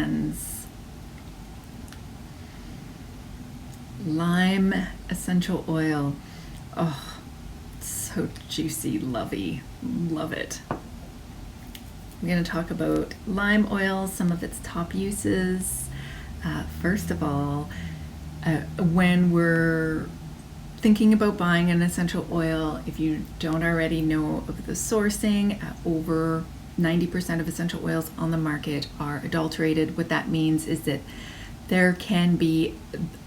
brands. Lime essential oil. Oh, so juicy, lovey, love it. I'm going to talk about lime oil, some of its top uses. First of all, when we're thinking about buying an essential oil, if you don't already know of the sourcing, over 90% of essential oils on the market are adulterated. What that means is that there can be,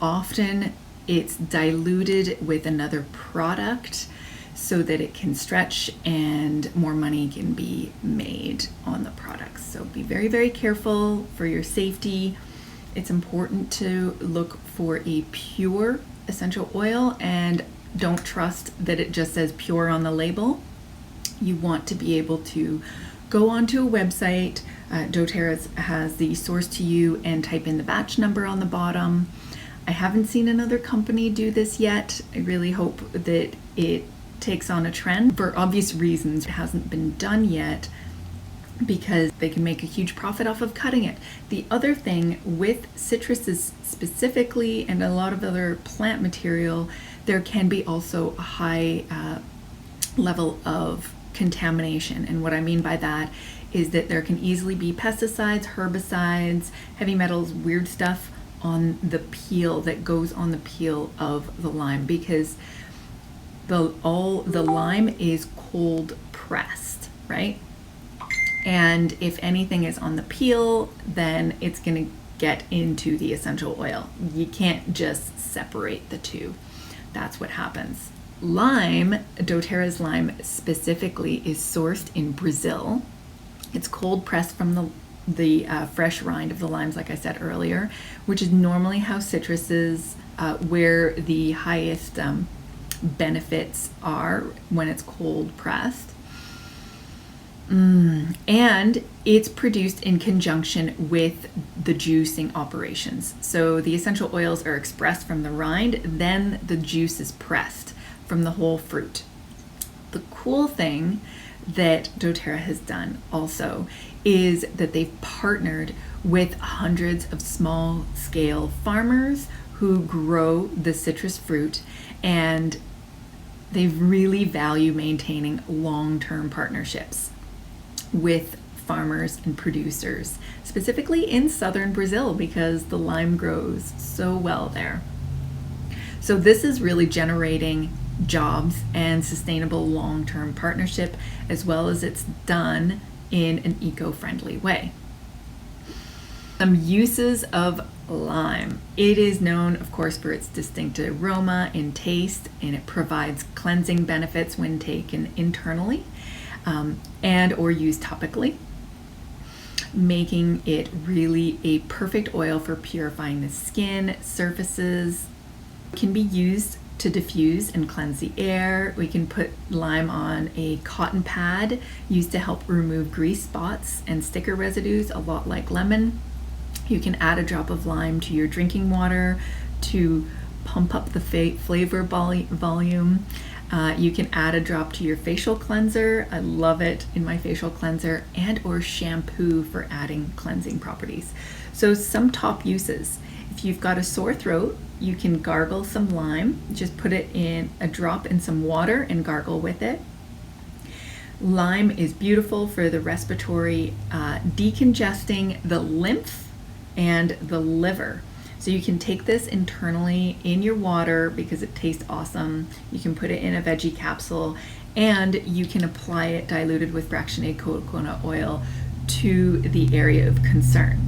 often it's diluted with another product so that it can stretch and more money can be made on the products. So be very, very careful for your safety. It's important to look for a pure essential oil and don't trust that it just says pure on the label. You want to be able to go onto a website, doTERRA has the source to you, and type in the batch number on the bottom. I haven't seen another company do this yet. I really hope that it takes on a trend. For obvious reasons, it hasn't been done yet because they can make a huge profit off of cutting it. The other thing with citruses specifically and a lot of other plant material, there can be also a high level of contamination. And what I mean by that is that there can easily be pesticides, herbicides, heavy metals, weird stuff on the peel that goes on the peel of the lime, because the lime is cold pressed, right? And if anything is on the peel, then it's going to get into the essential oil. You can't just separate the two. That's what happens. Lime, doTERRA's lime specifically, is sourced in Brazil. It's cold pressed from the fresh rind of the limes, like I said earlier, which is normally how citruses, where the highest benefits are when it's cold pressed. And it's produced in conjunction with the juicing operations. So the essential oils are expressed from the rind, then the juice is pressed from the whole fruit. The cool thing that doTERRA has done also is that they've partnered with hundreds of small scale farmers who grow the citrus fruit, and they really value maintaining long-term partnerships with farmers and producers, specifically in southern Brazil, because the lime grows so well there. So this is really generating jobs and sustainable long-term partnership, as well as it's done in an eco-friendly way. Some uses of lime. It is known, of course, for its distinct aroma and taste, and it provides cleansing benefits when taken internally and or used topically, making it really a perfect oil for purifying the skin, surfaces. It can be used to diffuse and cleanse the air. We can put lime on a cotton pad used to help remove grease spots and sticker residues, a lot like lemon. You can add a drop of lime to your drinking water to pump up the flavor volume. You can add a drop to your facial cleanser. I love it in my facial cleanser, and or shampoo for adding cleansing properties. So some top uses. If you've got a sore throat, you can gargle some lime. Just put it in a drop in some water and gargle with it. Lime is beautiful for the respiratory, decongesting the lymph and the liver. So you can take this internally in your water because it tastes awesome. You can put it in a veggie capsule, and you can apply it diluted with fractionated coconut oil to the area of concern.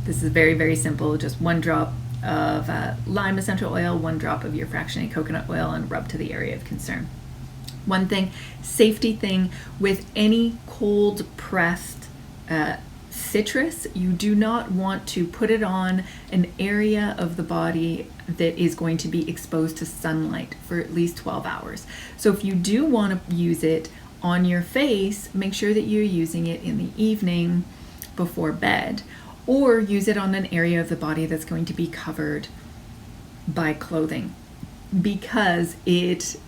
This is very, very simple. Just 1 drop of lime essential oil, 1 drop of your fractionated coconut oil, and rub to the area of concern. One thing, safety thing, with any cold pressed citrus, you do not want to put it on an area of the body that is going to be exposed to sunlight for at least 12 hours. So if you do want to use it on your face, make sure that you're using it in the evening before bed, or use it on an area of the body that's going to be covered by clothing, because it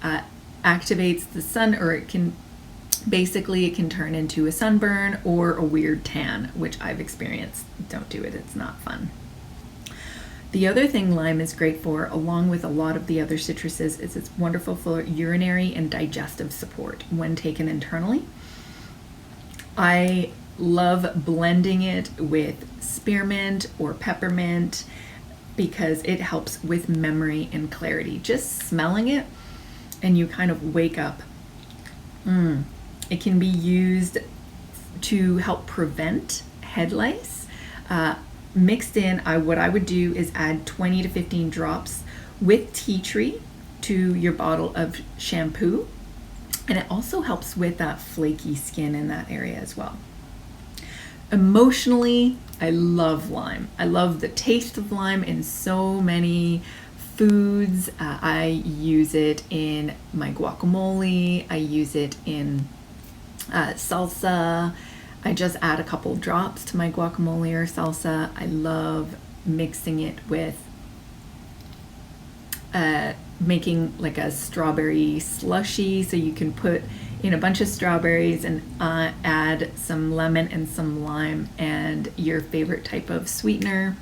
activates the sun, or it can Basically, it can turn into a sunburn or a weird tan, which I've experienced. Don't do it, it's not fun. The other thing lime is great for, along with a lot of the other citruses, is it's wonderful for urinary and digestive support when taken internally. I love blending it with spearmint or peppermint because it helps with memory and clarity. Just smelling it and you kind of wake up. It can be used to help prevent head lice. Mixed in, what I would do is add 20 to 15 drops with tea tree to your bottle of shampoo. And it also helps with that flaky skin in that area as well. Emotionally, I love lime. I love the taste of lime in so many foods. I use it in my guacamole. I use it in salsa. I just add a couple drops to my guacamole or salsa. I love mixing it with making like a strawberry slushy, so you can put in a bunch of strawberries and add some lemon and some lime and your favorite type of sweetener,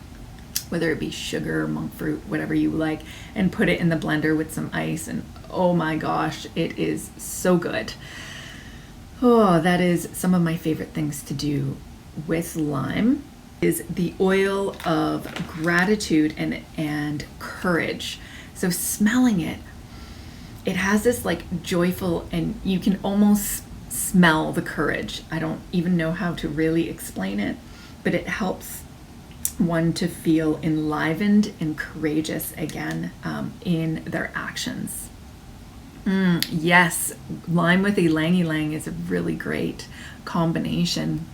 whether it be sugar, monk fruit, whatever you like, and put it in the blender with some ice, and oh my gosh, it is so good. Oh, that is some of my favorite things to do with lime. Is the oil of gratitude and courage. So smelling it, it has this like joyful, and you can almost smell the courage. I don't even know how to really explain it, but it helps one to feel enlivened and courageous again in their actions. Yes, lime with ylang ylang is a really great combination.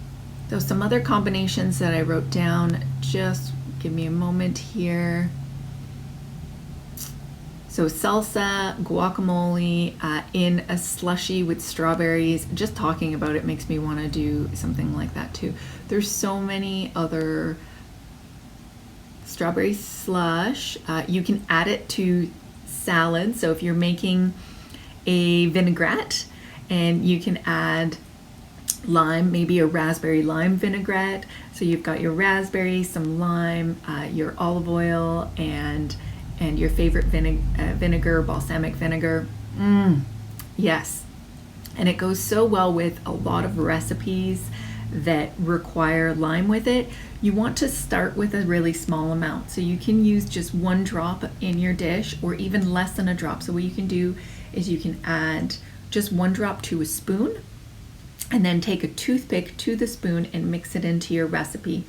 So some other combinations that I wrote down, just give me a moment here. So salsa, guacamole, in a slushy with strawberries. Just talking about it makes me want to do something like that too. There's so many other strawberry slush. You can add it to salad. So if you're making a vinaigrette, and you can add lime, maybe a raspberry lime vinaigrette. So you've got your raspberry, some lime, your olive oil, and your favorite vinegar, balsamic vinegar. Yes. And it goes so well with a lot of recipes that require lime with it. You want to start with a really small amount. So you can use just 1 drop in your dish, or even less than a drop. So what you can do is you can add just 1 drop to a spoon, and then take a toothpick to the spoon and mix it into your recipe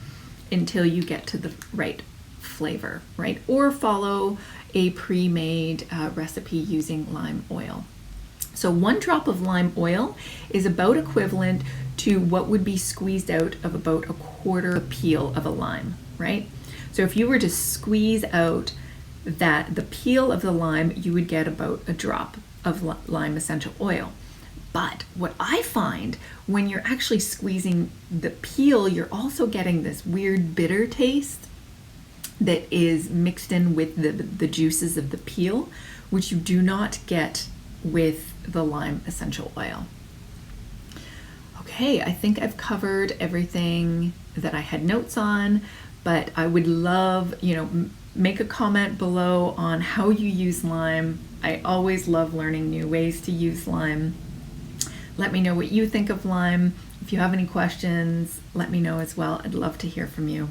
until you get to the right flavor, right? Or follow a pre-made recipe using lime oil. So 1 drop of lime oil is about equivalent to what would be squeezed out of about a quarter peel of a lime, right? So if you were to squeeze out the peel of the lime, you would get about a drop of lime essential oil. But what I find when you're actually squeezing the peel, you're also getting this weird bitter taste that is mixed in with the juices of the peel, which you do not get with the lime essential oil. Okay, I think I've covered everything that I had notes on, but I would love, make a comment below on how you use lime. I always love learning new ways to use lime. Let me know what you think of lime. If you have any questions, let me know as well. I'd love to hear from you.